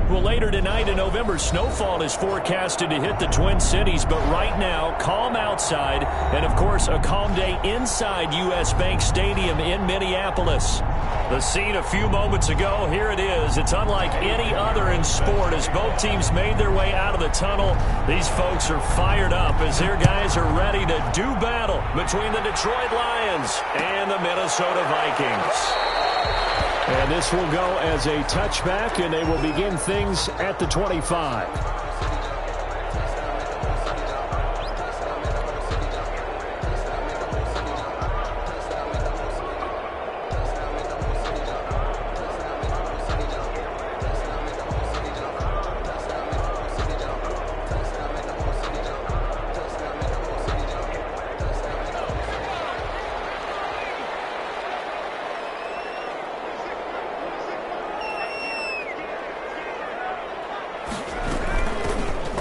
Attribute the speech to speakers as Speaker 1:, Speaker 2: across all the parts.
Speaker 1: Well, later tonight in November, snowfall is forecasted to hit the Twin Cities, but right now, calm outside, and of course, a calm day inside U.S. Bank Stadium in Minneapolis. The scene a few moments ago, here it is. It's unlike any other in sport as both teams made their way out of the tunnel. These folks are fired up as their guys are ready to do battle between the Detroit Lions and the Minnesota Vikings. And this will go as a touchback, and they will begin things at the 25.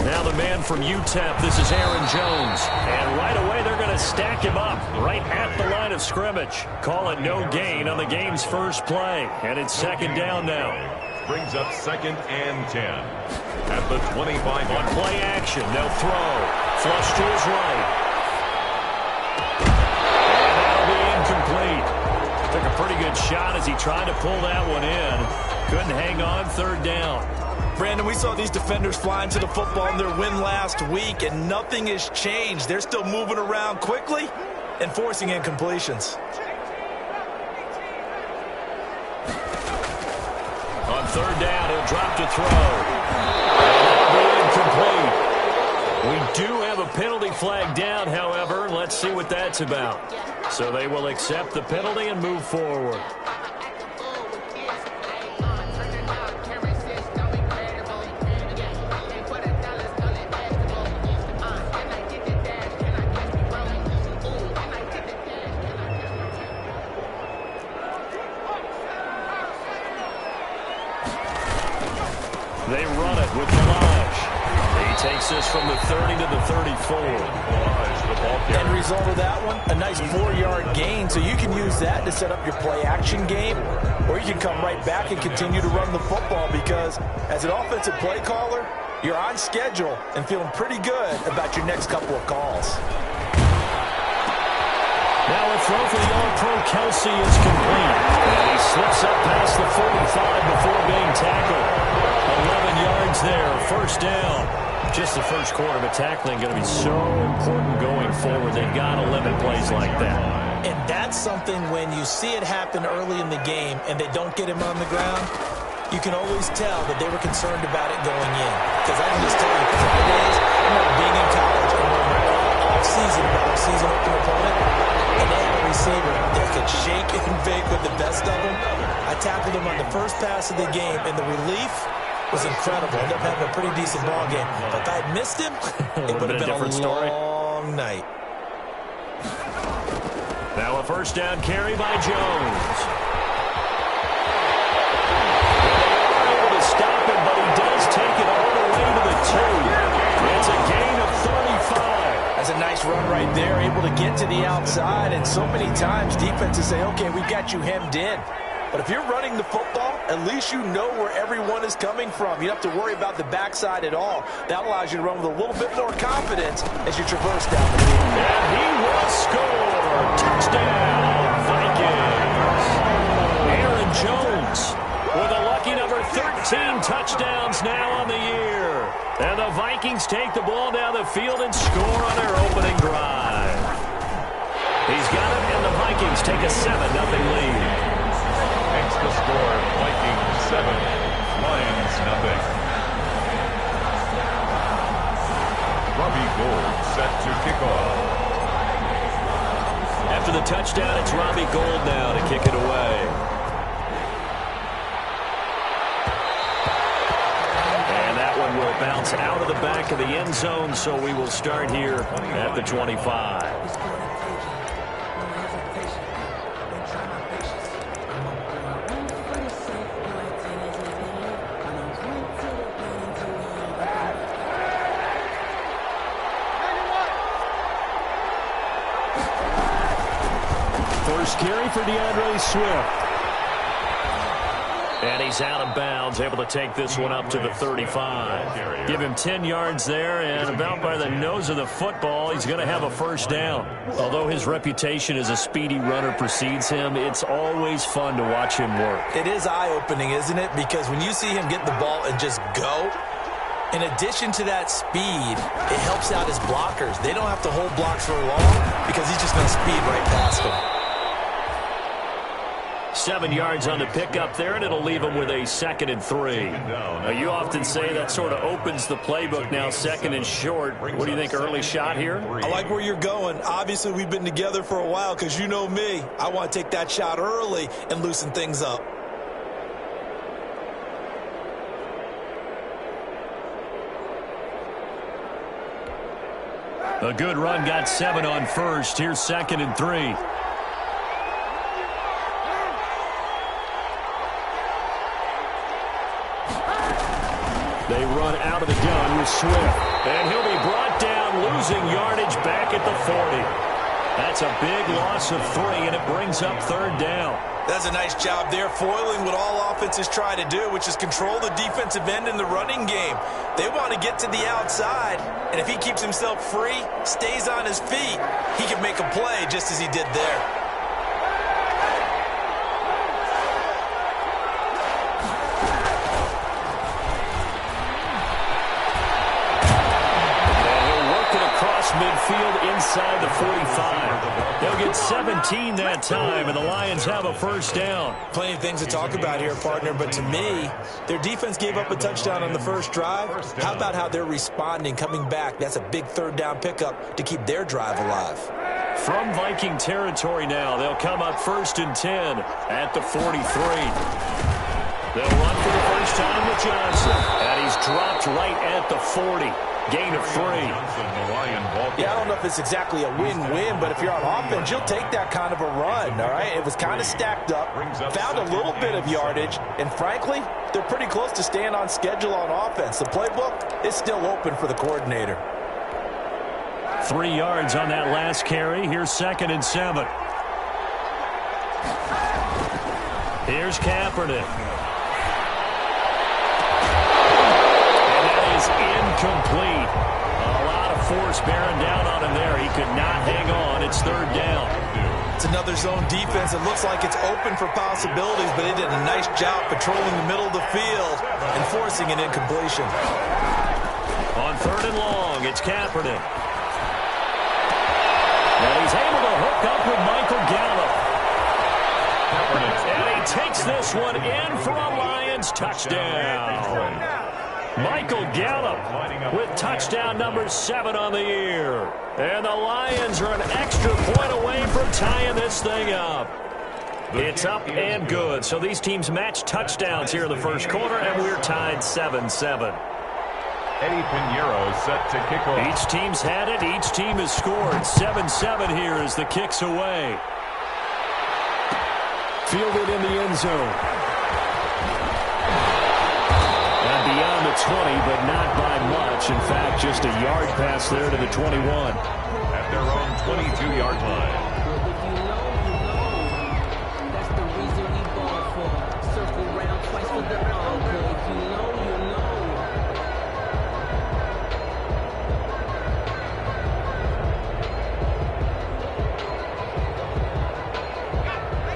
Speaker 1: Now the man from UTEP, this is Aaron Jones. And right away they're going to stack him up right at the line of scrimmage. Call it no gain on the game's first play. And it's second down now.
Speaker 2: Brings up 2nd and 10. At the 25.
Speaker 1: On play action, they'll throw. Flush to his right. And that'll be incomplete. Took a pretty good shot as he tried to pull that one in. Couldn't hang on, third down.
Speaker 3: Brandon, we saw these defenders flying to the football in their win last week, and nothing has changed. They're still moving around quickly and forcing incompletions.
Speaker 1: On third down, he'll drop to throw. And that'll be incomplete. We do have a penalty flag down, however. Let's see what that's about. So they will accept the penalty and move forward. They run it with Delage. He takes this from the 30 to the 34.
Speaker 3: End result of that one, a nice 4-yard gain. So you can use that to set up your play-action game, or you can come right back and continue to run the football because as an offensive play caller, you're on schedule and feeling pretty good about your next couple of calls.
Speaker 1: Now a throw for the All-Pro Kelsey is complete. And he slips up past the 45 before being tackled. 11 yards there, first down. Just the first quarter, but tackling going to be so important going forward. They've got to limit plays like that.
Speaker 3: And that's something when you see it happen early in the game and they don't get him on the ground, you can always tell that they were concerned about it going in. Because I can just tell you, for the days, I remember being in college and we're off-season about our season open opponent, and they had a receiver that could shake and bake with the best of them. I tackled him on the first pass of the game, and the relief was incredible. Ended up having a pretty decent ball game. But if I had missed him, it would have been a long night.
Speaker 1: Now a first down carry by Jones. They are able to stop him, but he does take it all the way to the 2. It's a gain of 35.
Speaker 3: That's a nice run right there, able to get to the outside. And so many times defenses say, okay, we've got you hemmed in. But if you're running the football, at least you know where everyone is coming from. You don't have to worry about the backside at all. That allows you to run with a little bit more confidence as you traverse down the field.
Speaker 1: And he will score. Touchdown, Vikings. Aaron Jones with a lucky number 13 touchdowns now on the year. And the Vikings take the ball down the field and score on their opening drive. He's got it, and the Vikings take a 7-0 lead.
Speaker 2: The score, Vikings 7, Lions 0. Robbie Gould set to kick off.
Speaker 1: After the touchdown, it's Robbie Gould now to kick it away. And that one will bounce out of the back of the end zone, so we will start here at the 25. First carry for DeAndre Swift. And he's out of bounds, able to take this one up to the 35. Give him 10 yards there, and about by the nose of the football, he's going to have a first down. Although his reputation as a speedy runner precedes him, it's always fun to watch him work.
Speaker 3: It is eye-opening, isn't it? Because when you see him get the ball and just go, in addition to that speed, it helps out his blockers. They don't have to hold blocks for long because he's just going to speed right past them.
Speaker 1: 7 yards on the pickup there, and it'll leave him with a 2nd and 3. Now, you often say that sort of opens the playbook now, 2nd and short. What do you think, early shot here?
Speaker 3: I like where you're going. Obviously, we've been together for a while because you know me. I want to take that shot early and loosen things up.
Speaker 1: A good run, got 7 on first. Here's 2nd and 3. They run out of the gun with Swift. And he'll be brought down, losing yardage back at the 40. That's a big loss of 3, and it brings up 3rd down.
Speaker 3: That's a nice job there, foiling what all offenses try to do, which is control the defensive end in the running game. They want to get to the outside, and if he keeps himself free, stays on his feet, he can make a play just as he did there.
Speaker 1: Midfield inside the 45. They'll get 17 that time, and the Lions have a first down.
Speaker 3: Plenty of things to talk about here, partner, but to me, their defense gave up a touchdown on the first drive. How about how they're responding, coming back? That's a big 3rd down pickup to keep their drive alive.
Speaker 1: From Viking territory now, they'll come up 1st and 10 at the 43. They'll run for the first time with Johnson, and he's dropped right at the 40. Gain of 3.
Speaker 3: Yeah, I don't know if it's exactly a win-win, but if you're on offense, you'll take that kind of a run, all right? It was kind of stacked up, found a little bit of yardage, and frankly, they're pretty close to staying on schedule on offense. The playbook is still open for the coordinator.
Speaker 1: 3 yards on that last carry. Here's 2nd and 7. Here's Kaepernick. Incomplete. A lot of force bearing down on him there. He could not hang on. It's 3rd down.
Speaker 3: It's another zone defense. It looks like it's open for possibilities, but they did a nice job patrolling the middle of the field and forcing an incompletion.
Speaker 1: On 3rd and long, it's Kaepernick. And he's able to hook up with Michael Gallup. And he takes this one in for a Lions touchdown. Michael Gallup with touchdown number 7 on the year. And the Lions are an extra point away from tying this thing up. It's up and good. So these teams match touchdowns here in the first quarter, and we're tied 7-7.
Speaker 2: Eddie Pinheiro set to kick off.
Speaker 1: Each team's had it. Each team has scored. 7-7 here as the kick's away. Fielded in the end zone. Beyond the 20, but not by much. In fact, just a yard pass there to the 21.
Speaker 2: At their own 22-yard line.
Speaker 4: That's the reason we ball for. Circle round twice for the encore. If you know, you know.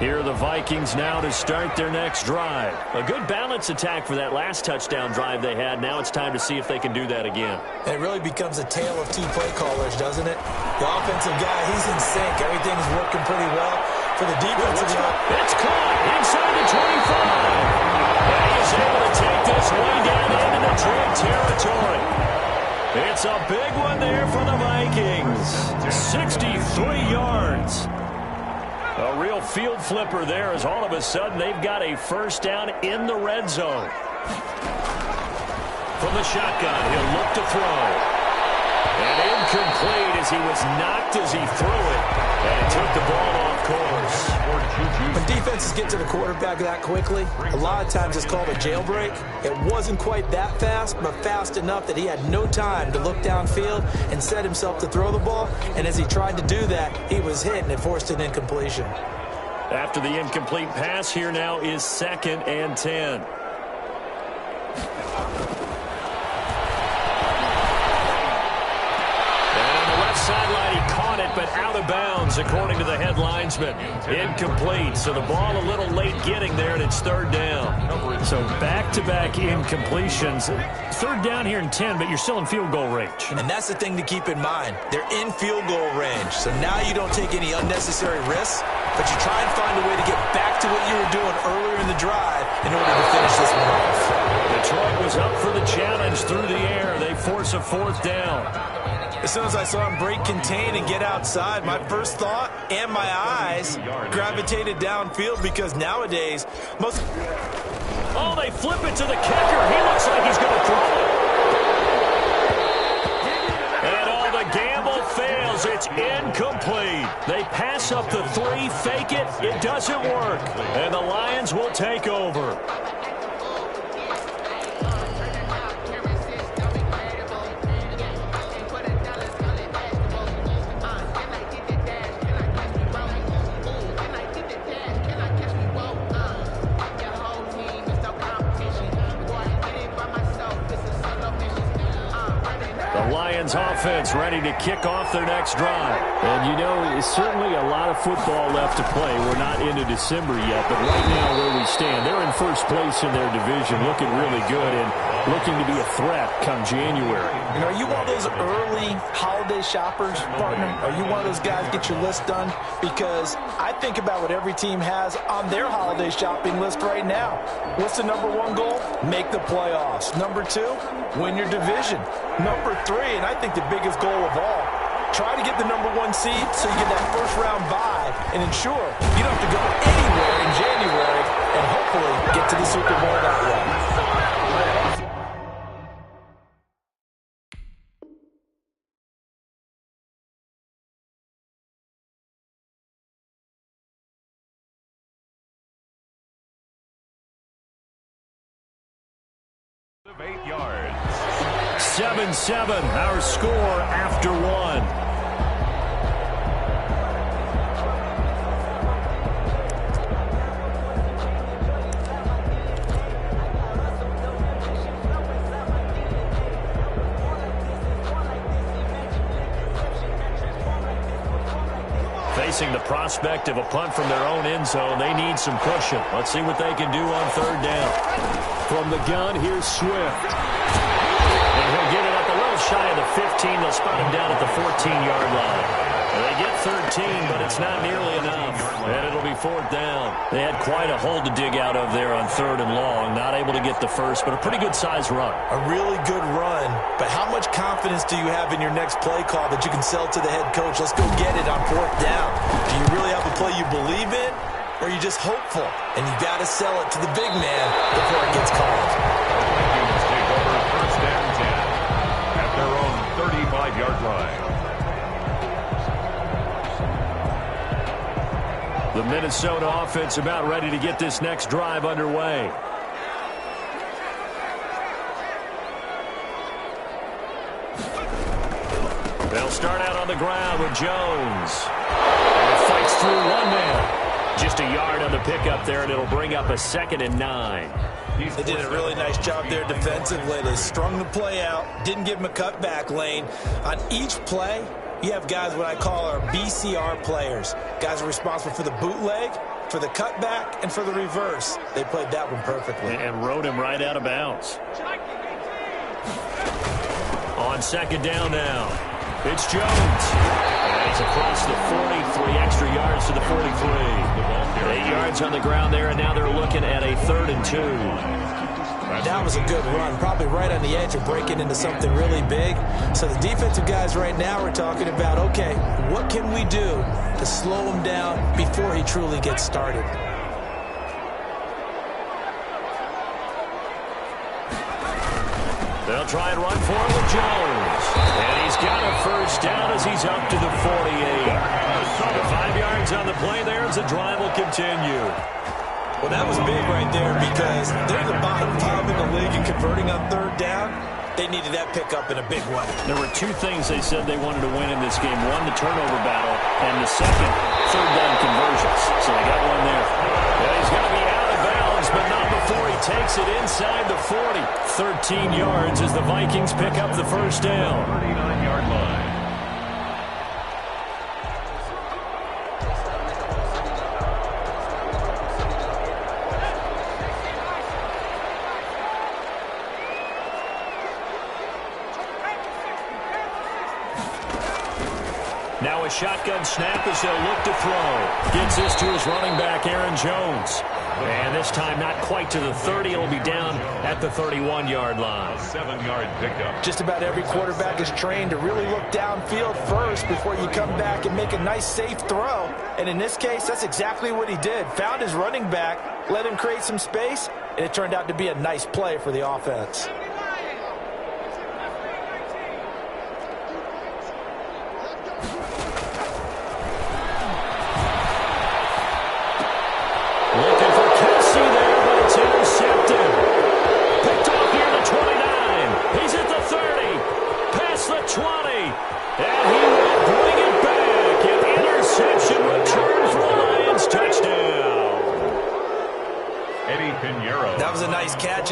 Speaker 1: Here are the Vikings now to start their next drive. A good balance attack for that last touchdown drive they had. Now it's time to see if they can do that again.
Speaker 3: And it really becomes a tale of 2 play callers, doesn't it? The offensive guy, he's in sync. Everything's working pretty well. For the defensive guy,
Speaker 1: it's caught inside the 25. And he is able to take this way down into the Detroit territory. It's a big one there for the Vikings. 63 yards. A real field flipper there as all of a sudden they've got a first down in the red zone. From the shotgun, he'll look to throw. And incomplete as he was knocked as he threw it. And he took the ball off course.
Speaker 3: When defenses get to the quarterback that quickly, a lot of times it's called a jailbreak. It wasn't quite that fast, but fast enough that he had no time to look downfield and set himself to throw the ball. And as he tried to do that, he was hit and it forced an incompletion.
Speaker 1: After the incomplete pass, here now is 2nd and 10. Sideline, he caught it, but out of bounds, according to the head linesman. Incomplete, so the ball a little late getting there, and it's 3rd down.
Speaker 5: So back-to-back incompletions. 3rd down here in 10, but you're still in field goal range.
Speaker 3: And that's the thing to keep in mind. They're in field goal range, so now you don't take any unnecessary risks, but you try and find a way to get back to what you were doing earlier in the drive in order to finish this one off.
Speaker 1: Detroit was up for the challenge through the air. They force a 4th down.
Speaker 3: As soon as I saw him break contain and get outside, my first thought and my eyes gravitated downfield because nowadays most...
Speaker 1: Oh, they flip it to the kicker. He looks like he's going to throw it. And all the gamble fails. It's incomplete. They pass up the 3, fake it. It doesn't work. And the Lions will take over. Offense ready to kick off their next drive.
Speaker 5: And you know, it's certainly a lot of football left to play. We're not into December yet, but right now where we stand, they're in first place in their division, looking really good and looking to be a threat come January.
Speaker 3: You know, are you one of those early holiday shoppers, partner? Are you one of those guys get your list done? Because I think about what every team has on their holiday shopping list right now. What's the number 1 goal? Make the playoffs. Number 2, win your division. Number 3, and I think the biggest goal of all, try to get the number 1 seed so you get that first-round bye and ensure you don't have to go anywhere in January and hopefully get to the Super Bowl that way.
Speaker 2: Of 8 yards.
Speaker 1: 7-7, our score after 1. Facing the prospect of a punt from their own end zone, they need some pushing. Let's see what they can do on 3rd down.
Speaker 5: From the gun, here's Swift.
Speaker 1: And he'll get it up a little shy of the 15. They'll spot him down at the 14-yard line. They get 13, but it's not nearly enough. And it'll be 4th down. They had quite a hole to dig out of there on 3rd and long. Not able to get the first, but a pretty good-sized run.
Speaker 3: A really good run, but how much confidence do you have in your next play call that you can sell to the head coach? Let's go get it on 4th down. Do you really have a play you believe in? Or are you just hopeful, and you got to sell it to the big man before it gets called?
Speaker 2: Vikings take over 1st and 10 at their own 35-yard line.
Speaker 1: The Minnesota offense about ready to get this next drive underway. They'll start out on the ground with Jones. And fights through 1 man. Just a yard on the pickup there, and it'll bring up a 2nd and 9.
Speaker 3: They did a really nice job there defensively. They strung the play out, didn't give him a cutback lane. On each play, you have guys what I call our BCR players. Guys are responsible for the bootleg, for the cutback, and for the reverse. They played that one perfectly.
Speaker 1: And rode him right out of bounds. On 2nd down now, it's Jones. And it's across the 40, 3 extra yards to the 43. 8 yards on the ground there, and now they're looking at a 3rd and 2.
Speaker 3: That was a good run, probably right on the edge of breaking into something really big. So the defensive guys right now are talking about, okay, what can we do to slow him down before he truly gets started?
Speaker 1: They'll try and run for it with Jones. And he's got a first down as he's up to the 48. 5 yards on the play there as the drive will continue.
Speaker 3: Well, that was big right there because they're the bottom 5 in the league in converting on 3rd down. They needed that pickup in a big way.
Speaker 1: There were two things they said they wanted to win in this game. One, the turnover battle, and the second, third down conversions. So they got one there. Yeah, he's going to be out of bounds, but not before he takes it inside the 40. 13 yards as the Vikings pick up the first down.
Speaker 2: 39-yard line.
Speaker 1: Now a shotgun snap as they'll look to throw. Gets this to his running back, Aaron Jones. And this time not quite to the 30. It'll be down at the 31-yard line.
Speaker 2: 7-yard pickup.
Speaker 3: Just about every quarterback is trained to really look downfield first before you come back and make a nice, safe throw. And in this case, that's exactly what he did. Found his running back, let him create some space, and it turned out to be a nice play for the offense.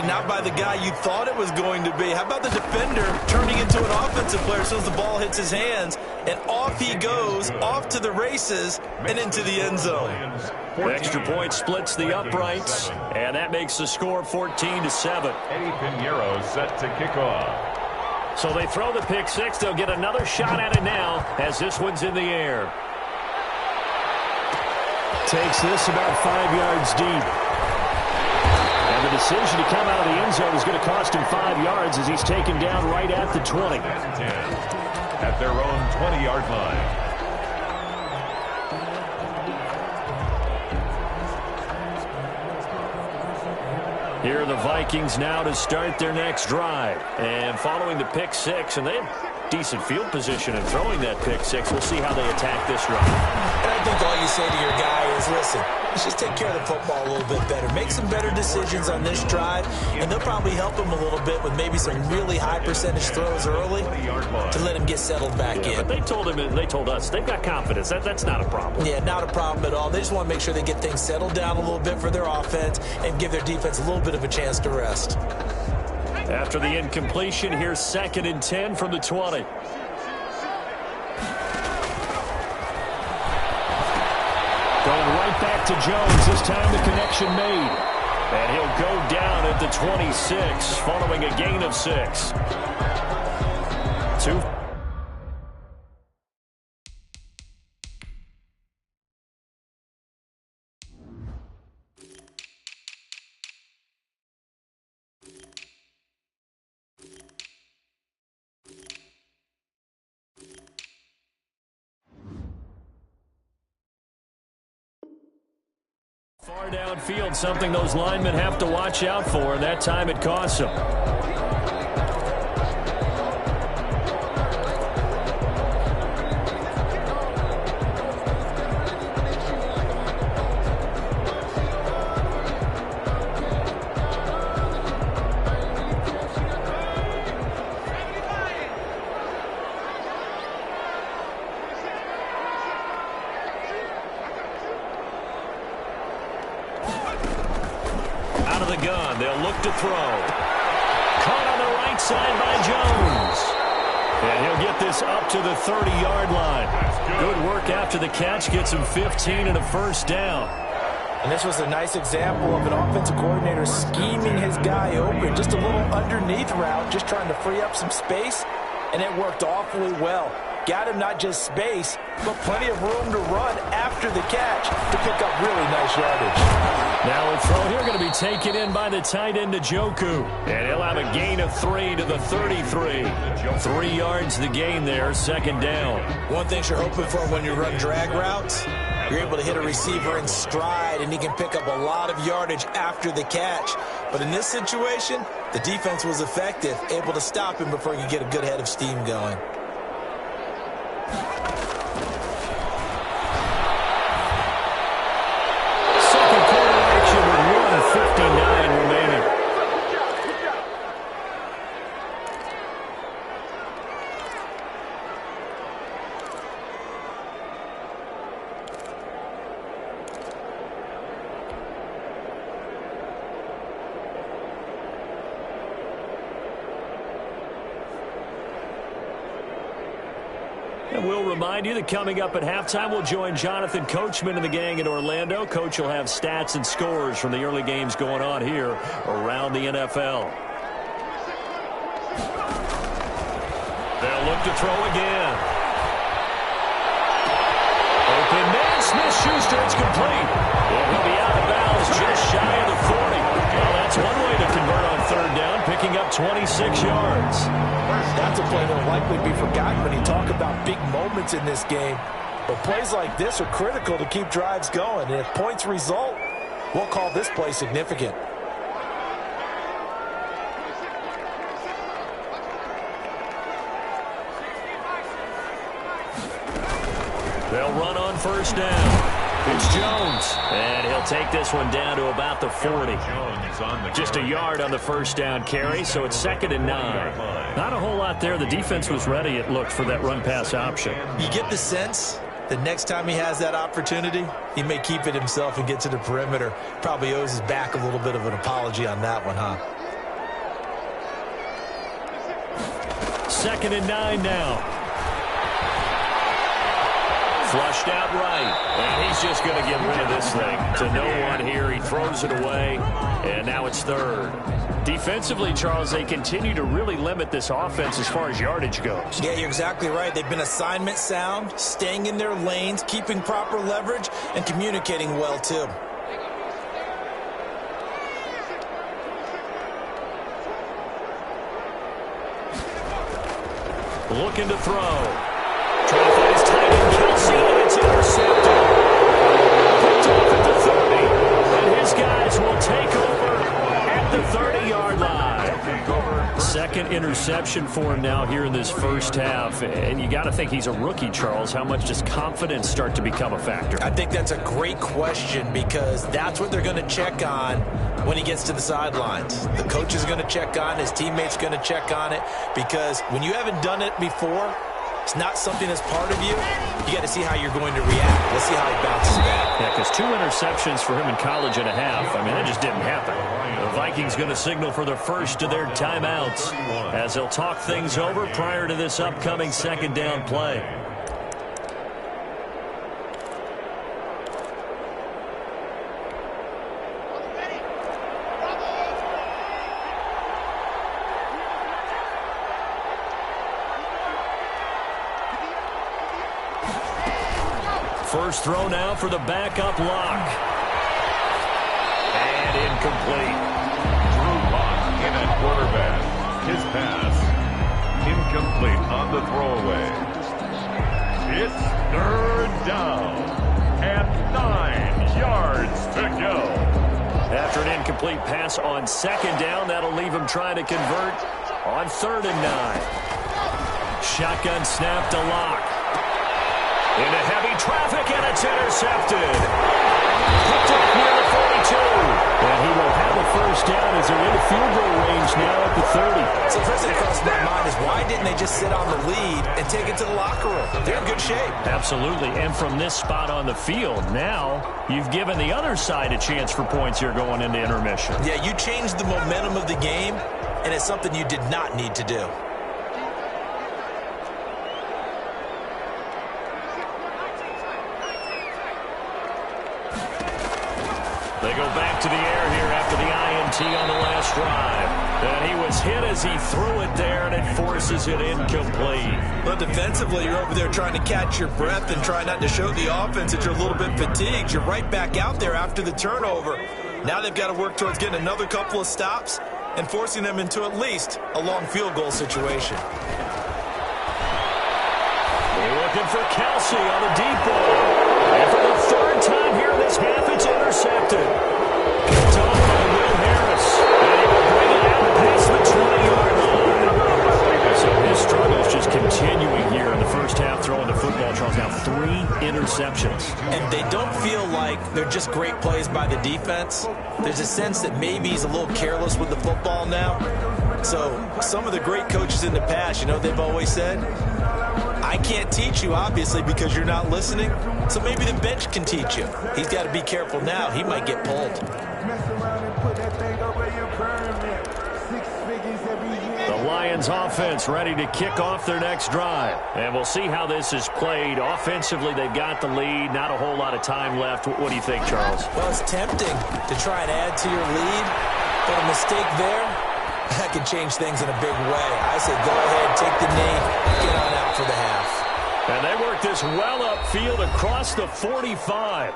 Speaker 3: Not by the guy you thought it was going to be. How about the defender turning into an offensive player as soon as the ball hits his hands, and off he goes, off to the races, and into the end zone.
Speaker 1: Extra point splits the uprights, and that makes the score 14-7.
Speaker 2: Eddie Pinheiro set to kick off.
Speaker 1: So they throw the pick six. They'll get another shot at it now as this one's in the air.
Speaker 5: Takes this about 5 yards deep. The decision to come out of the end zone is going to cost him 5 yards as he's taken down right at the 20.
Speaker 2: At their own 20-yard line.
Speaker 1: Here are the Vikings now to start their next drive. And following the pick six, and they have decent field position in throwing that pick six. We'll see how they attack this drive.
Speaker 3: And I think all you say to your guy is, listen, let's just take care of the football a little bit better. Make some better decisions on this drive, and they'll probably help him a little bit with maybe some really high percentage throws early to let him get settled back in.
Speaker 1: But they told him, and they told us, they've got confidence. That's not a problem.
Speaker 3: Yeah, not a problem at all. They just want to make sure they get things settled down a little bit for their offense and give their defense a little bit of a chance to rest.
Speaker 1: After the incompletion, here's 2nd and 10 from the 20.
Speaker 5: Going right back to Jones. This time the connection made.
Speaker 1: And he'll go down at the 26 following a gain of 6. Two. Far downfield, something those linemen have to watch out for, and that time it costs them. To throw. Caught on the right side by Jones. And he'll get this up to the 30-yard line. Good work after the catch. Gets him 15 and a first down.
Speaker 3: And this was a nice example of an offensive coordinator scheming his guy open. Just a little underneath route, just trying to free up some space. And it worked awfully well. Got him not just space, but plenty of room to run after the catch to pick up really nice yardage.
Speaker 1: Now a throw here going to be taken in by the tight end Njoku. And he'll have a gain of 3 to the 33. 3 yards the gain there, 2nd down.
Speaker 3: One thing you're hoping for when you run drag routes, you're able to hit a receiver in stride, and he can pick up a lot of yardage after the catch. But in this situation, the defense was effective, able to stop him before he could get a good head of steam going.
Speaker 1: Second quarter action with 1:59 remaining. And we'll remind you that coming up at halftime, we'll join Jonathan Coachman and the gang in Orlando. Coach will have stats and scores from the early games going on here around the NFL. They'll look to throw again. Open man, Smith-Schuster, it's complete. And he'll be out of bounds just shy of the 40. Well, that's one way to convert on third down, picking up 26 yards.
Speaker 3: That's a play that will likely be forgotten when you talk about big moments in this game. But plays like this are critical to keep drives going. And if points result, we'll call this play significant.
Speaker 1: They'll run on first down. It's Jones, and he'll take this one down to about the 40. Just a yard on the first down carry, so it's 2nd and 9. Not a whole lot there. The defense was ready, it looked, for that run-pass option.
Speaker 3: You get the sense that next time he has that opportunity, he may keep it himself and get to the perimeter. Probably owes his back a little bit of an apology on that one, huh?
Speaker 1: 2nd and 9 now. Flushed out right, and he's just going to get rid of this thing. To no one here, he throws it away, and now it's 3rd. Defensively, Charles, they continue to really limit this offense as far as yardage goes.
Speaker 3: Yeah, you're exactly right. They've been assignment sound, staying in their lanes, keeping proper leverage, and communicating well, too.
Speaker 1: Looking to throw. Trying to find his tight end, Kelsey, and it's intercepted. Picked off at the 30, and his guys will take over at the 30-yard line. 2nd interception for him now here in this first half. And you got to think he's a rookie, Charles. How much does confidence start to become a factor?
Speaker 3: I think that's a great question because that's what they're going to check on when he gets to the sidelines. The coach is going to check on it. His teammates going to check on it because when you haven't done it before, it's not something that's part of you. You got to see how you're going to react. Let's see how he bounces back.
Speaker 1: Yeah, because 2 interceptions for him in college and a half. I mean, that just didn't happen. The Vikings going to signal for the first of their timeouts as they'll talk things over prior to this upcoming 2nd down play. First throw now for the backup lock. And incomplete.
Speaker 2: Drew Lock in at quarterback. His pass incomplete on the throwaway. It's 3rd down and 9 yards to go.
Speaker 1: After an incomplete pass on 2nd down, that'll leave him trying to convert on 3rd and 9. Shotgun snap to Lock. Into heavy traffic, and it's intercepted. Picked up near the 42. And he will have a first down as they're in the field goal range now at the 30.
Speaker 3: So the first thing that crosses my mind is why didn't they just sit on the lead and take it to the locker room? They're in good shape.
Speaker 1: Absolutely. And from this spot on the field, now you've given the other side a chance for points here going into intermission.
Speaker 3: Yeah, you changed the momentum of the game, and it's something you did not need to do.
Speaker 1: They go back to the air here after the INT on the last drive. And he was hit as he threw it there, and it forces it incomplete.
Speaker 3: But defensively, you're over there trying to catch your breath and try not to show the offense that you're a little bit fatigued. You're right back out there after the turnover. Now they've got to work towards getting another couple of stops and forcing them into at least a long field goal situation.
Speaker 1: They're looking for Kelsey on the deep ball. And for the 3rd time here in this half, it's intercepted. Picked off by Will Harris. And he will bring it out past the 20-yard line. So his struggles just continuing here in the first half, throwing the football. Charles now 3 interceptions.
Speaker 3: And they don't feel like they're just great plays by the defense. There's a sense that maybe he's a little careless with the football now. So some of the great coaches in the past, you know, they've always said, I can't teach you, obviously, because you're not listening. So maybe the bench can teach you. He's got to be careful now. He might get pulled.
Speaker 1: The Lions Lions offense ready to kick off their next drive. And we'll see how this is played. Offensively, they've got the lead. Not a whole lot of time left. What do you think, Charles?
Speaker 3: Well, it's tempting to try and add to your lead, but a mistake there, that can change things in a big way. I say go ahead, take the knee, get on out for the half.
Speaker 1: And they work this well upfield across the 45.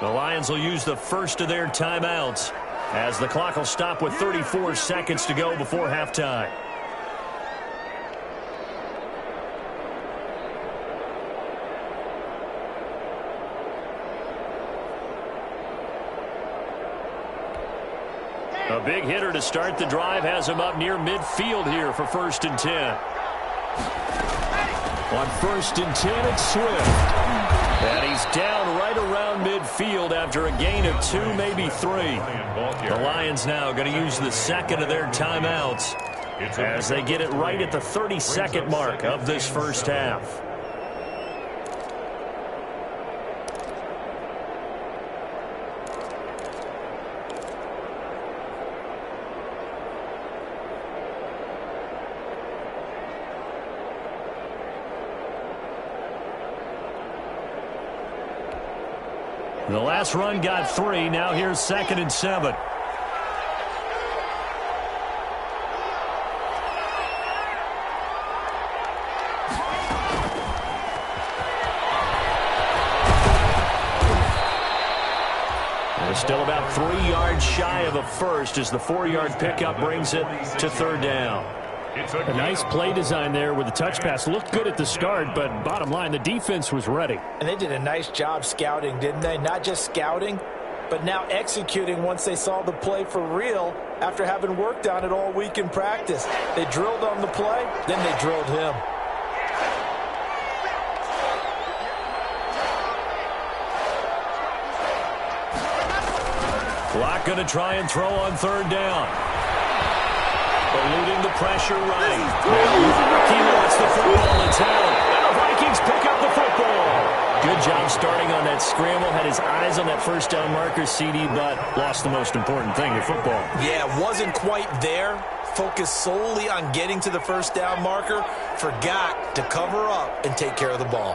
Speaker 1: The Lions will use the first of their timeouts as the clock will stop with 34 seconds to go before halftime. A big hitter to start the drive has him up near midfield here for 1st and 10. On 1st and 10, it's Swift. And he's down right around midfield after a gain of 2, maybe 3. The Lions now going to use the second of their timeouts as they get it right at the 30-second mark of this first half. The last run got 3. Now here's 2nd and 7. They're still about 3 yards shy of a first as the 4-yard pickup brings it to 3rd down.
Speaker 5: A nice play design there with the touch pass. Looked good at the start, but bottom line, the defense was ready.
Speaker 3: And they did a nice job scouting, didn't they? Not just scouting, but now executing once they saw the play for real after having worked on it all week in practice. They drilled on the play, then they drilled him.
Speaker 1: Locke going to try and throw on 3rd down. Eluding the pressure right. He wants the football. It's out. And the Vikings pick up the football. Good job starting on that scramble. Had his eyes on that 1st down marker, CD, but lost the most important thing, the football.
Speaker 3: Yeah, wasn't quite there. Focused solely on getting to the 1st down marker. Forgot to cover up and take care of the ball.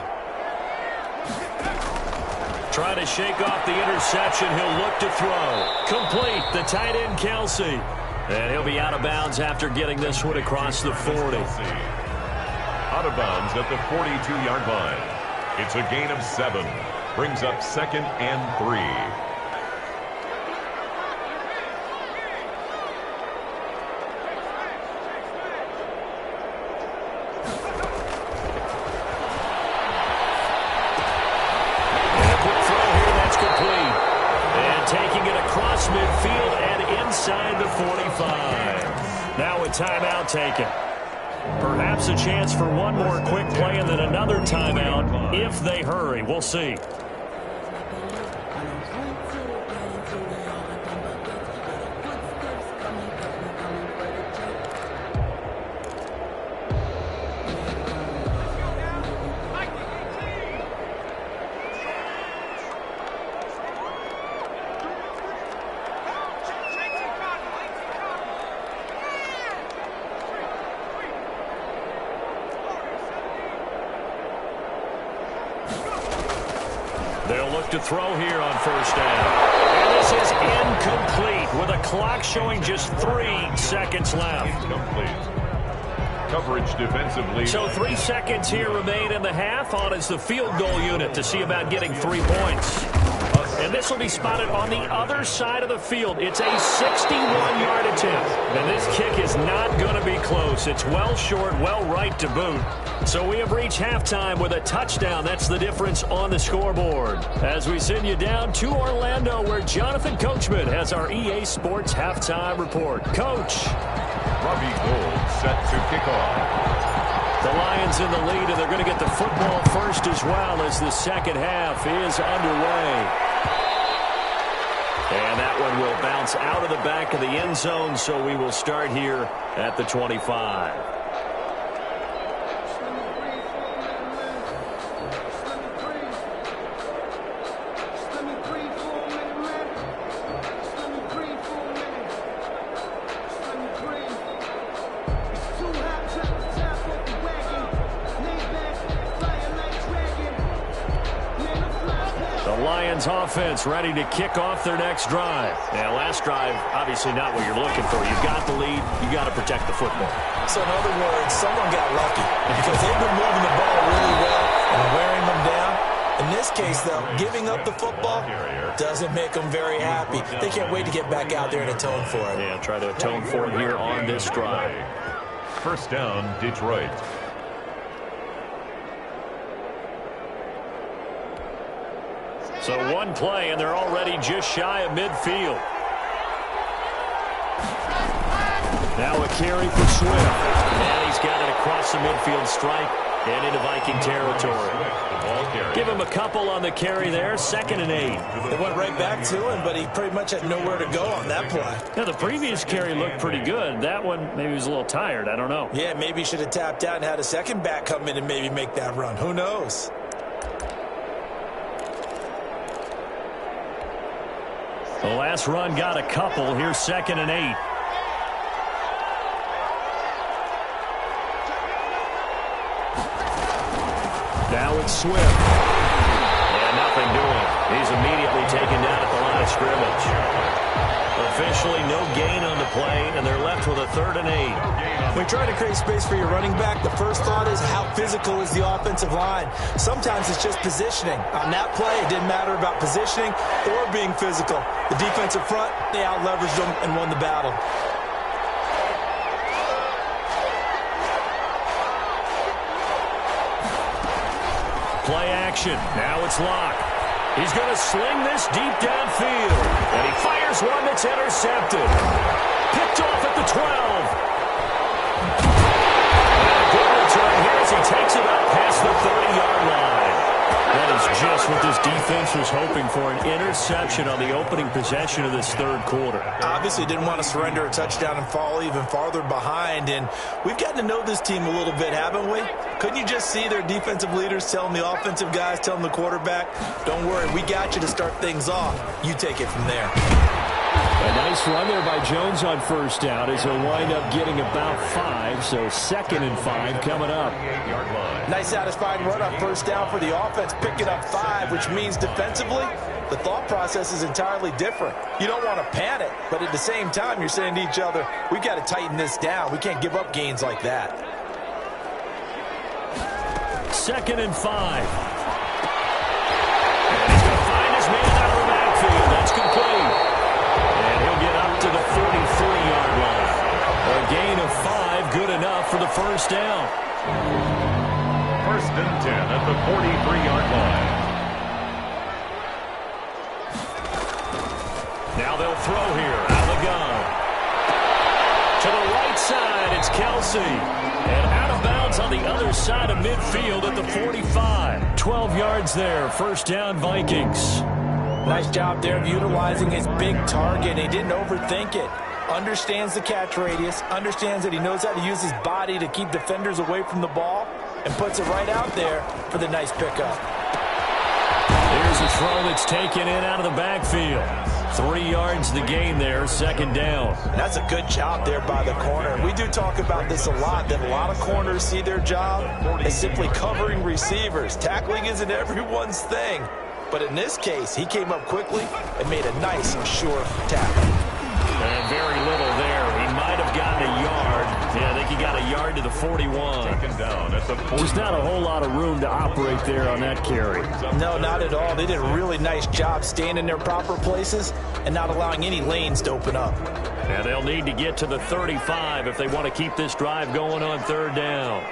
Speaker 1: Trying to shake off the interception. He'll look to throw. Complete. The tight end, Kelsey. And he'll be out of bounds after getting this one across the 40.
Speaker 2: Out of bounds at the 42-yard line. It's a gain of 7. Brings up 2nd and 3.
Speaker 1: Midfield and inside the 45. Now a timeout taken. Perhaps a chance for one more quick play and then another timeout if they hurry. We'll see. They'll look to throw here on 1st down. And this is incomplete with a clock showing just 3 seconds left.
Speaker 2: Incomplete. Coverage defensively.
Speaker 1: So 3 seconds here remain in the half. On is the field goal unit to see about getting 3 points. And this will be spotted on the other side of the field. It's a 61-yard attempt. And this kick is not going to be close. It's well short, well right to boot. So we have reached halftime with a touchdown. That's the difference on the scoreboard. As we send you down to Orlando, where Jonathan Coachman has our EA Sports halftime report. Coach.
Speaker 2: Robbie Gould set to kick off.
Speaker 1: The Lions in the lead, and they're going to get the football first as well as the second half is underway. And that one will bounce out of the back of the end zone, so we will start here at the 25. Lions offense ready to kick off their next drive.
Speaker 5: Yeah, last drive, obviously not what you're looking for. You've got the lead. You got to protect the football.
Speaker 3: So in other words, someone got lucky because they've been moving the ball really well and wearing them down. In this case, though, giving up the football doesn't make them very happy. They can't wait to get back out there and atone for it.
Speaker 5: Yeah, try to atone for it here on this drive.
Speaker 2: First down, Detroit.
Speaker 1: So one play, and they're already just shy of midfield. Now a carry for Swift.
Speaker 5: And he's got it across the midfield stripe and into Viking territory.
Speaker 1: Give him a couple on the carry there. 2nd and 8.
Speaker 3: They went right back to him, but he pretty much had nowhere to go on that play.
Speaker 1: Now, the previous carry looked pretty good. That one, maybe he was a little tired. I don't know.
Speaker 3: Yeah, maybe he should have tapped out and had a second back come in and maybe make that run. Who knows?
Speaker 1: The last run got a couple. Here's 2nd and 8. Now it's Swift.
Speaker 5: Yeah, nothing doing. He's immediately taken down at the line of scrimmage.
Speaker 1: Officially no gain on the play, and they're left with a 3rd and 8.
Speaker 3: When you try to create space for your running back, the first thought is how physical is the offensive line. Sometimes it's just positioning. On that play, it didn't matter about positioning or being physical. The defensive front, they out-leveraged them and won the battle.
Speaker 1: Play action. Now it's Locke. He's going to sling this deep downfield. And he fires one that's intercepted. Picked off at the 12. And a good return here as he takes it up past the 30-yard line. That is just what this defense was hoping for, an interception on the opening possession of this 3rd quarter.
Speaker 3: Obviously didn't want to surrender a touchdown and fall even farther behind, and we've gotten to know this team a little bit, haven't we? Couldn't you just see their defensive leaders telling the offensive guys, telling the quarterback, don't worry, we got you to start things off. You take it from there.
Speaker 5: A nice run there by Jones on first down as he'll wind up getting about 5, so 2nd and 5 coming up.
Speaker 3: Nice satisfying run on first down for the offense, picking up 5, which means defensively, the thought process is entirely different. You don't want to panic, but at the same time, you're saying to each other, we've got to tighten this down. We can't give up gains like that.
Speaker 1: 2nd and 5. And he's going to find his man out of the backfield. That's complete. And he'll get up to the 43-yard line. A gain of 5, good enough for the first down.
Speaker 2: 1st and 10 at the 43-yard line.
Speaker 1: Now they'll throw here out of the gun. To the right side, it's Kelsey. And out of bounds on the other side of midfield at the 45. 12 yards there, first down Vikings.
Speaker 3: Nice job there of utilizing his big target. He didn't overthink it. Understands the catch radius, understands that he knows how to use his body to keep defenders away from the ball, and puts it right out there for the nice pickup.
Speaker 1: Here's a throw that's taken in out of the backfield. 3 yards the gain there, 2nd down.
Speaker 3: That's a good job there by the corner. We do talk about this a lot, that a lot of corners see their job as simply covering receivers. Tackling isn't everyone's thing. But in this case, he came up quickly and made a nice, sure tackle.
Speaker 1: And very little there. He might have gotten a yard. Yeah, I think he got a yard to the 41.
Speaker 2: Taken down at the 40.
Speaker 5: Just not a whole lot of room to operate there on that carry.
Speaker 3: No, not at all. They did a really nice job staying in their proper places and not allowing any lanes to open up.
Speaker 1: And they'll need to get to the 35 if they want to keep this drive going on 3rd down.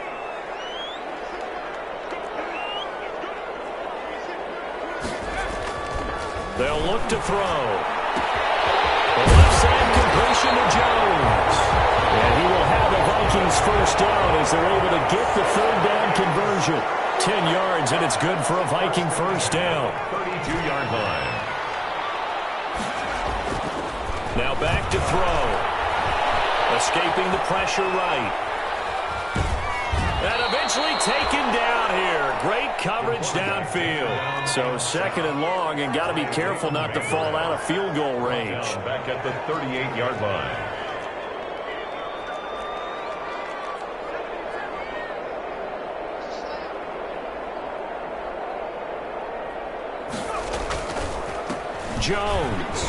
Speaker 1: They'll look to throw. The left side completion to Jones. And he will have the Vikings first down as they're able to get the 3rd down conversion. 10 yards, and it's good for a Viking first down.
Speaker 2: 32-yard line.
Speaker 1: Now back to throw. Escaping the pressure right. And eventually taken down here. Great coverage downfield. So 2nd and long, and got to be careful not to fall out of field goal range.
Speaker 2: Back at the 38-yard line.
Speaker 1: Jones.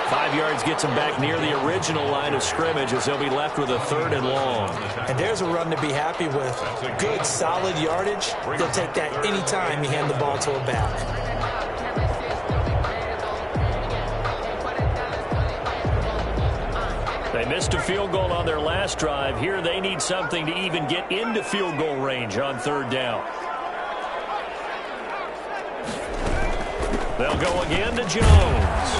Speaker 1: 5 yards gets him back near the original line of scrimmage as he'll be left with a 3rd and long.
Speaker 3: And there's a run to be happy with. Good, solid yardage. They'll take that any time you hand the ball to a back.
Speaker 1: They missed a field goal on their last drive. Here they need something to even get into field goal range on 3rd down. They'll go again to Jones.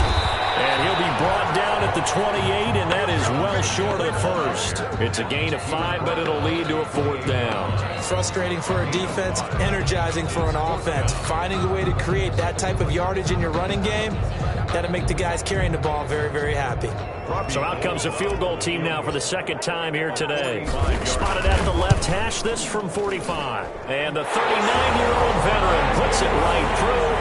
Speaker 1: And he'll be brought down at the 28, and that is well short of the first. It's a gain of 5, but it'll lead to a 4th down.
Speaker 3: Frustrating for a defense, energizing for an offense. Finding a way to create that type of yardage in your running game, that'll make the guys carrying the ball very, very happy.
Speaker 1: So out comes the field goal team now for the 2nd time here today. Spotted at the left hash, this from 45. And the 39-year-old veteran puts it right through.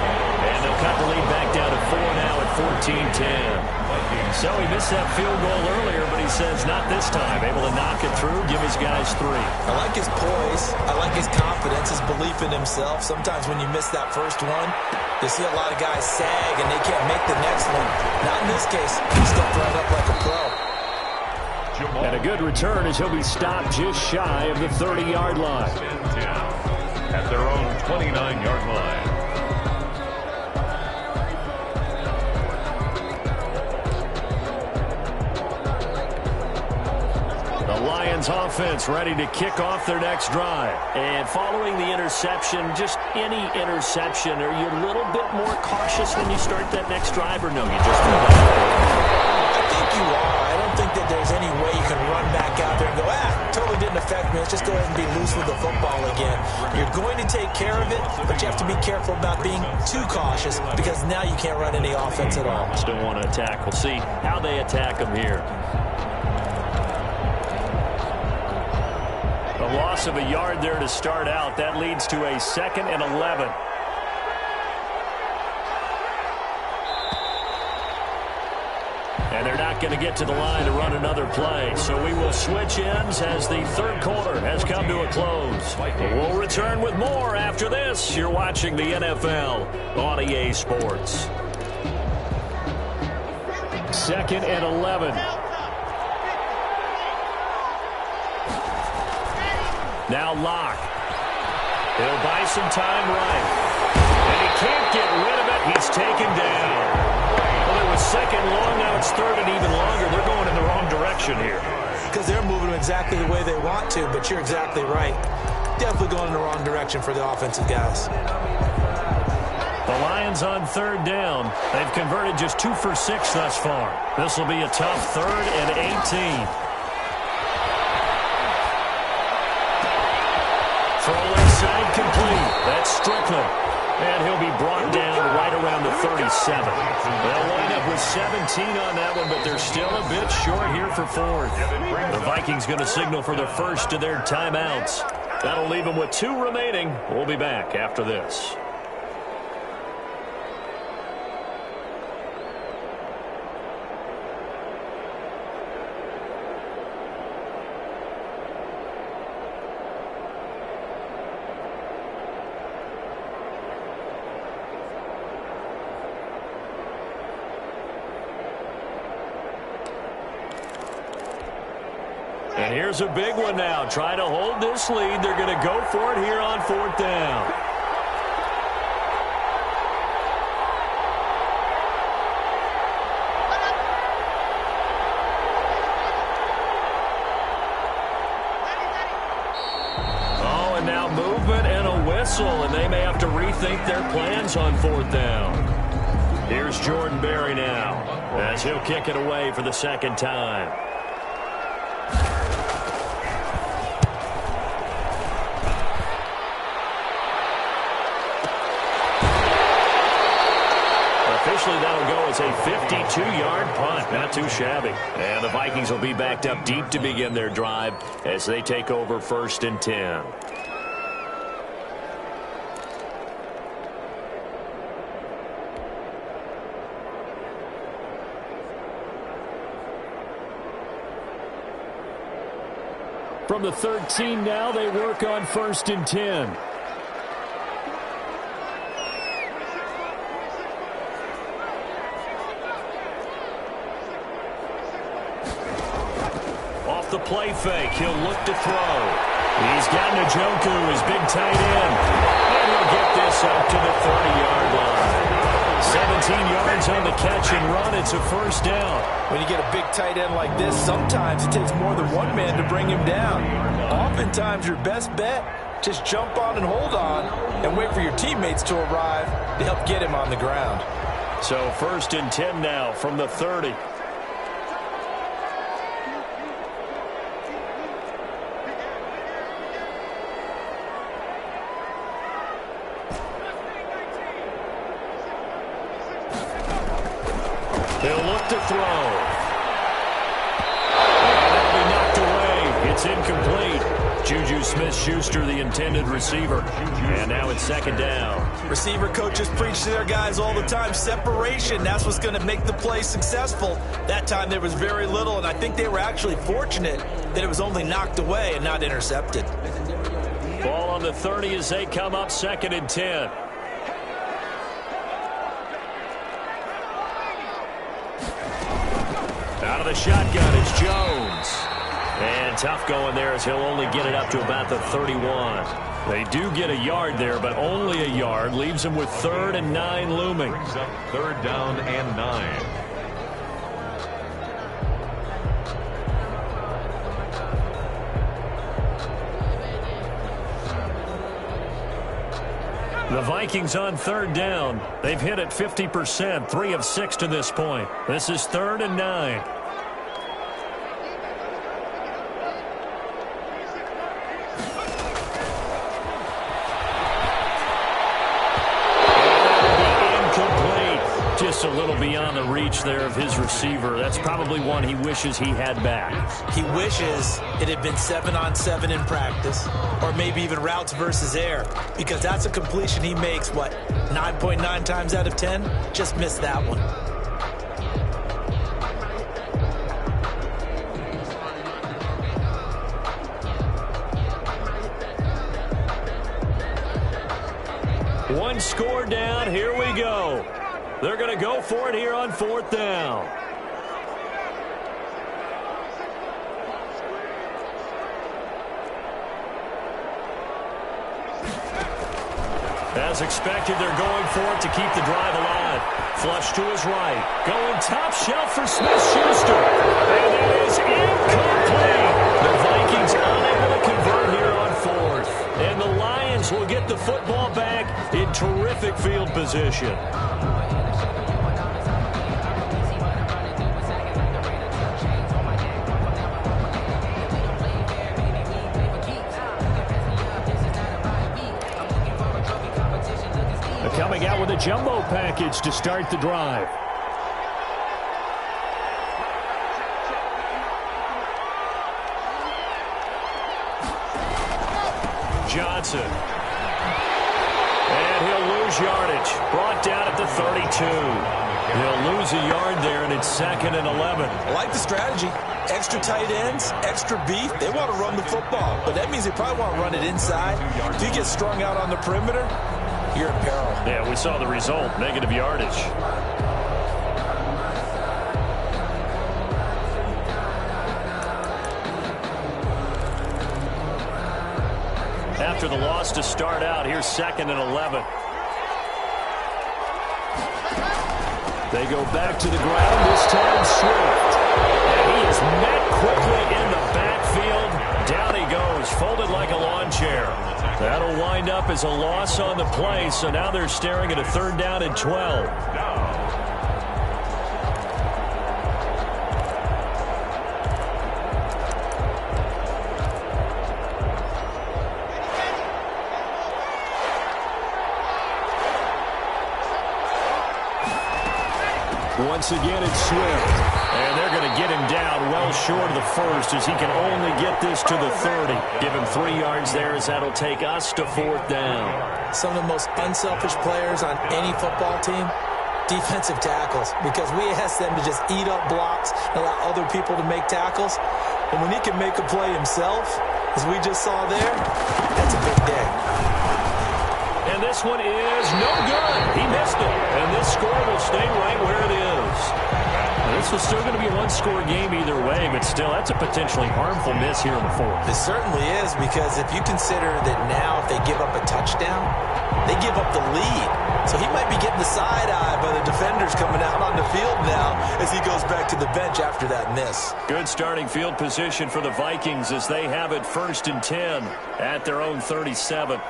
Speaker 1: And they'll cut the lead back down to 4 now at 14-10. So he missed that field goal earlier, but he says not this time. Able to knock it through, give his guys 3.
Speaker 3: I like his poise. I like his confidence, his belief in himself. Sometimes when you miss that first one, you see a lot of guys sag and they can't make the next one. Not in this case. He stepped right up like a pro.
Speaker 5: And a good return as he'll be stopped just shy of the 30-yard line.
Speaker 2: At their own 29-yard line.
Speaker 1: Lions offense ready to kick off their next drive. And following the interception, just any interception, are you a little bit more cautious when you start that next drive, or no? You just
Speaker 3: I think you are. I don't think that there's any way you can run back out there and go, totally didn't affect me. Let's just go ahead and be loose with the football again. You're going to take care of it, but you have to be careful about being too cautious because now you can't run any offense at all.
Speaker 1: Still want to attack. We'll see how they attack them here. A loss of a yard there to start out. That leads to a 2nd and 11. And they're not going to get to the line to run another play. So we will switch ends as the 3rd quarter has come to a close. We'll return with more after this. You're watching the NFL on EA Sports.
Speaker 5: 2nd and 11.
Speaker 1: Now Locke. He'll buy some time right. And he can't get rid of it. He's taken down. Well, it was 2nd long. Now it's 3rd and even longer. They're going in the wrong direction here.
Speaker 3: Because they're moving exactly the way they want to, but you're exactly right. Definitely going in the wrong direction for the offensive guys.
Speaker 1: The Lions on 3rd down. They've converted just 2 for 6 thus far. This will be a tough 3rd and 18. Throw left side complete. That's Strickland. And he'll be brought down right around the 37. They'll line up with 17 on that one, but they're still a bit short here for 4th. The Vikings going to signal for the first of their timeouts. That'll leave them with 2 remaining. We'll be back after this. And here's a big one now. Trying to hold this lead. They're going to go for it here on 4th down. Oh, and now movement and a whistle, and they may have to rethink their plans on 4th down. Here's Jordan Berry now as he'll kick it away for the 2nd time. Officially, that'll go as a 52-yard punt. Not too shabby. And the Vikings will be backed up deep to begin their drive as they take over 1st and 10.
Speaker 5: From the 13 now, they work on 1st and 10.
Speaker 1: the play fake. He'll look to throw. He's got Njoku, his big tight end. And he'll get this up to the 30-yard line. 17 yards on the catch and run. It's a first down.
Speaker 3: When you get a big tight end like this, sometimes it takes more than one man to bring him down. Oftentimes, your best bet, just jump on and hold on and wait for your teammates to arrive to help get him on the ground.
Speaker 1: So 1st and 10 now from the 30. They'll look to throw. And that'll be knocked away. It's incomplete. Juju Smith-Schuster, the intended receiver. And now it's 2nd down.
Speaker 3: Receiver coaches preach to their guys all the time. Separation, that's what's going to make the play successful. That time there was very little, and I think they were actually fortunate that it was only knocked away and not intercepted.
Speaker 1: Ball on the 30 as they come up 2nd and 10. Out of the shotgun, it's Jones. And tough going there as he'll only get it up to about the 31. They do get a yard there, but only a yard. Leaves them with 3rd and 9 looming.
Speaker 2: 3rd down and 9.
Speaker 1: The Vikings on 3rd down. They've hit it 50%, 3 of 6 to this point. This is 3rd and 9. Just a little beyond the reach there of his receiver. That's probably one he wishes he had back.
Speaker 3: He wishes it had been 7-on-7 in practice, or maybe even routes versus air, because that's a completion he makes, 9.9 times out of 10? Just missed that one.
Speaker 1: One score down. Here we go. They're going to go for it here on 4th down. As expected, they're going for it to keep the drive alive. Flush to his right. Going top shelf for Smith-Schuster. And that is incomplete. The Vikings unable to convert here on 4th. And the Lions will get the football back in terrific field position. Coming out with a jumbo package to start the drive. Johnson. And he'll lose yardage. Brought down at the 32. He'll lose a yard there, and it's 2nd and 11.
Speaker 3: I like the strategy. Extra tight ends, extra beef. They want to run the football, but that means they probably want to run it inside. If you get strung out on the perimeter, you're in peril.
Speaker 1: Yeah, we saw the result. Negative yardage. After the loss to start out, here's 2nd and 11. They go back to the ground, this time Swift. And he is met quickly in the backfield. Down he goes, folded like a lawn chair. That'll wind up as a loss on the play, so now they're staring at a 3rd down and 12. Once again, it's Swift. And they're going to get him down well short of the 1st as he can only get this to the 30. Give him 3 yards there as that'll take us to 4th down.
Speaker 3: Some of the most unselfish players on any football team, defensive tackles, because we ask them to just eat up blocks and allow other people to make tackles. And when he can make a play himself, as we just saw there, that's a big day.
Speaker 1: And this one is no good. He missed it. And this score will stay right where it is. This was still going to be a one-score game either way, but still, that's a potentially harmful miss here in the fourth.
Speaker 3: It certainly is, because if you consider that now if they give up a touchdown, they give up the lead. So he might be getting the side eye by the defenders coming out on the field now as he goes back to the bench after that miss. Good starting field position for the Vikings as they have it 1st and 10 at their own 37.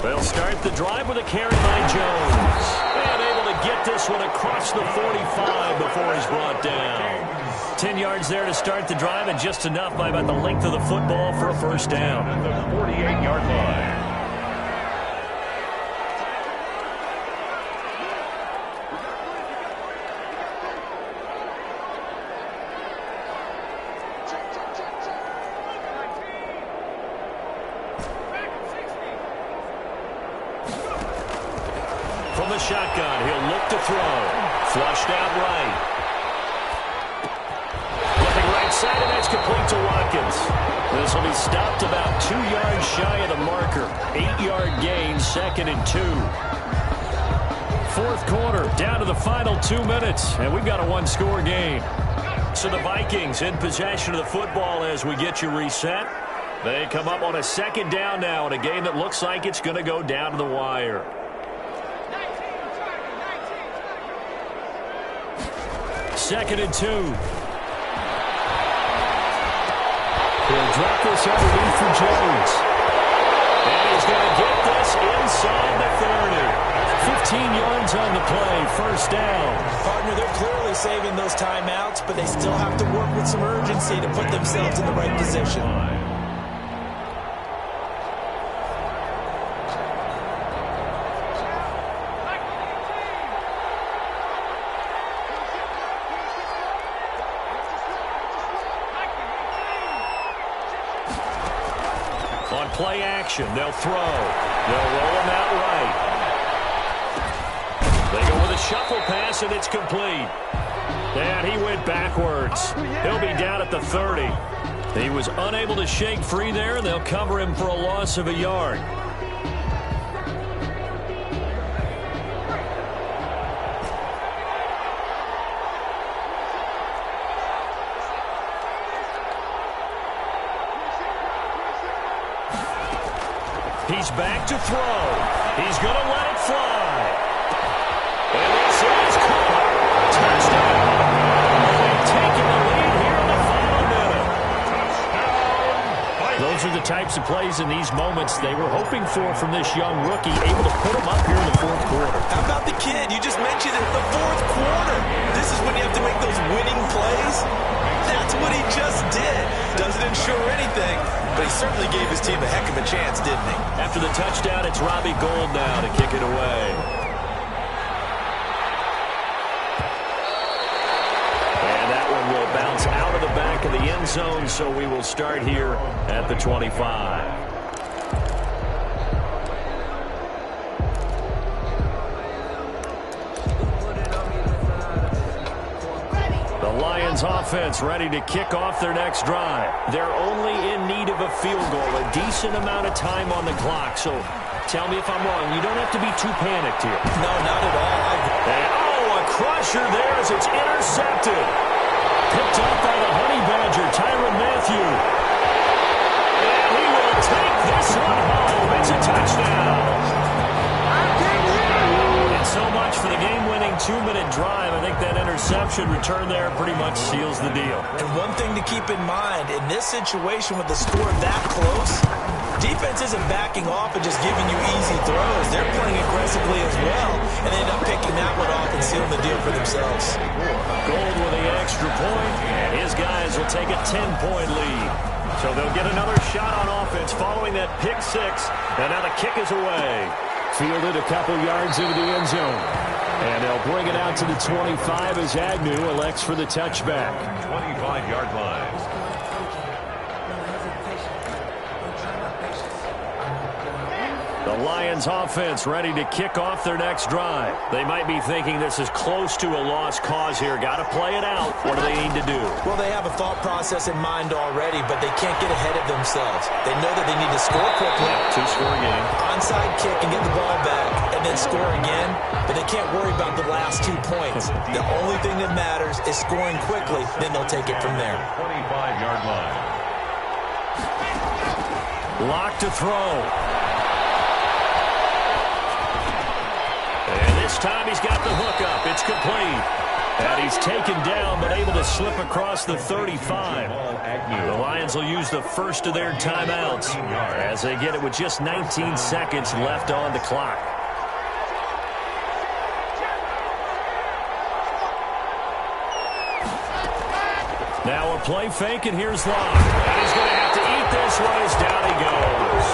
Speaker 3: They'll start the drive with a carry by Jones. And able to get this one across the 45 before he's brought down. 10 yards there to start the drive, and just enough by about the length of the football for a first down.
Speaker 2: At the 48-yard line.
Speaker 1: From the shotgun, he'll look to throw. Flushed out right. Looking right side, and that's complete to Watkins. This will be stopped about 2 yards shy of the marker. 8-yard gain, 2nd and 2. Fourth quarter, down to the final 2 minutes, and we've got a one-score game. So the Vikings in possession of the football as we get you reset. They come up on a 2nd down now in a game that looks like it's going to go down to the wire. 2nd and 2. He'll drop this underneath for Jones. And he's going to get this inside the 30. 15 yards on the play, first down.
Speaker 3: Partner, they're clearly saving those timeouts, but they still have to work with some urgency to put themselves in the right position.
Speaker 1: On play action, they'll throw. They'll roll him out right. They go with a shuffle pass, and it's complete. And he went backwards. He'll be down at the 30. He was unable to shake free there, and they'll cover him for a loss of a yard. He's back to throw. He's going to let it fly. And this is caught. Touchdown. They've taken the lead here in the final minute. Those are the types of plays in these moments they were hoping for from this young rookie, able to put him up here in the fourth quarter.
Speaker 3: How about the kid? You just mentioned it, the fourth quarter. This is when you have to make those winning plays. That's what he just did. Doesn't ensure anything, but he certainly gave his team a heck of a chance, didn't he?
Speaker 1: After the touchdown, it's Robbie Gould now to kick it away. And that one will bounce out of the back of the end zone, so we will start here at the 25. Lions offense ready to kick off their next drive. They're only in need of a field goal, a decent amount of time on the clock. So tell me if I'm wrong. You don't have to be too panicked here.
Speaker 3: No, not at all.
Speaker 1: And, a crusher there as it's intercepted. Picked up by the Honey Badger, Tyrann Mathieu. And he will take this one home. It's a touchdown. So much for the game-winning 2-minute drive. I think that interception return there pretty much seals the deal.
Speaker 3: And one thing to keep in mind, in this situation with the score that close, defense isn't backing off and just giving you easy throws. They're playing aggressively as well, and they end up picking that one off and sealing the deal for themselves.
Speaker 1: Gould with the extra point, and his guys will take a 10-point lead. So they'll get another shot on offense following that pick six, and now the kick is away. Fielded a couple yards into the end zone. And they'll bring it out to the 25 as Agnew elects for the touchback.
Speaker 2: 25-yard line.
Speaker 1: The Lions offense ready to kick off their next drive. They might be thinking this is close to a lost cause here. Got to play it out. What do they need to do?
Speaker 3: Well, they have a thought process in mind already, but they can't get ahead of themselves. They know that they need to score quickly.
Speaker 1: Two-score game.
Speaker 3: Onside kick and get the ball back and then score again, but they can't worry about the last 2 points. The only thing that matters is scoring quickly, then they'll take it from there.
Speaker 2: 25-yard line.
Speaker 1: Lock to throw. And this time he's got the hook up. It's complete. And he's taken down but able to slip across the 35. The Lions will use the first of their timeouts as they get it with just 19 seconds left on the clock. Now a play fake, and here's Long. And he's going to have to eat this one as down he goes.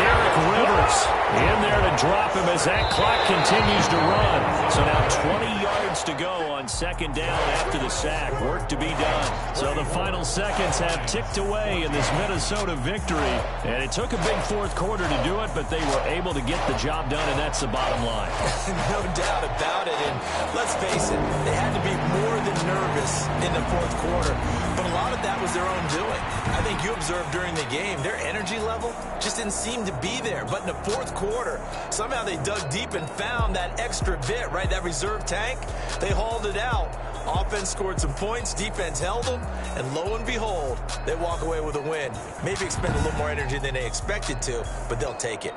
Speaker 1: Derek Rivers in there to drop him as that clock continues to run. So now 20 yards to go on second down after the sack. Work to be done. So the final seconds have ticked away in this Minnesota victory. And it took a big fourth quarter to do it, but they were able to get the job done, and that's the bottom line.
Speaker 3: No doubt about it. And let's face it, they had to be more than nervous in the fourth quarter. But a lot of that was their own doing. I think you observed during the game, their energy level just didn't seem to be there. But in the fourth quarter, somehow they dug deep and found that extra bit, right? That reserve tank. They hauled it out. Offense scored some points. Defense held them. And lo and behold, they walk away with a win. Maybe expend a little more energy than they expected to, but they'll take it.